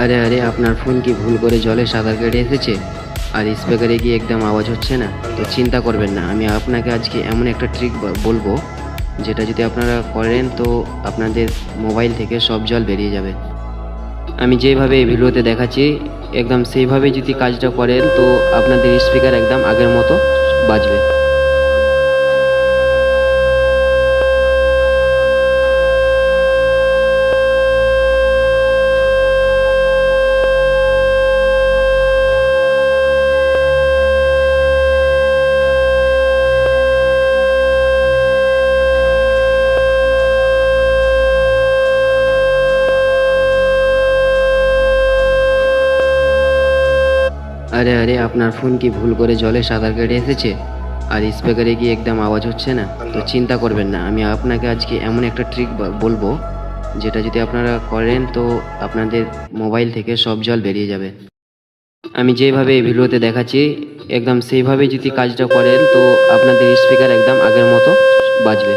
আরে আরে, আপনার ফোন কি ভুল করে জলে সাঁতার কেটে এসেছে? আর স্পিকারে গিয়ে একদম আওয়াজ হচ্ছে না? তো চিন্তা করবেন না, আমি আপনাকে আজকে এমন একটা ট্রিক বলবো, যেটা যদি আপনারা করেন তো আপনাদের মোবাইল থেকে সব জল বেরিয়ে যাবে। আমি যেভাবে এই ভিডিওতে দেখাচ্ছি একদম সেইভাবে যদি কাজটা করেন তো আপনাদের স্পিকার একদম আগের মতো বাজবে। আরে আরে, আপনার ফোন কি ভুল করে জলে সাঁতার কেটে এসেছে? আর স্পিকারে গিয়ে একদম আওয়াজ হচ্ছে না? তো চিন্তা করবেন না, আমি আপনাকে আজকে এমন একটা ট্রিক বলবো, যেটা যদি আপনারা করেন তো আপনাদের মোবাইল থেকে সব জল বেরিয়ে যাবে। আমি যেভাবে এই ভিডিওতে দেখাচ্ছি একদম সেইভাবে যদি কাজটা করেন তো আপনাদের স্পিকার একদম আগের মতো বাজবে।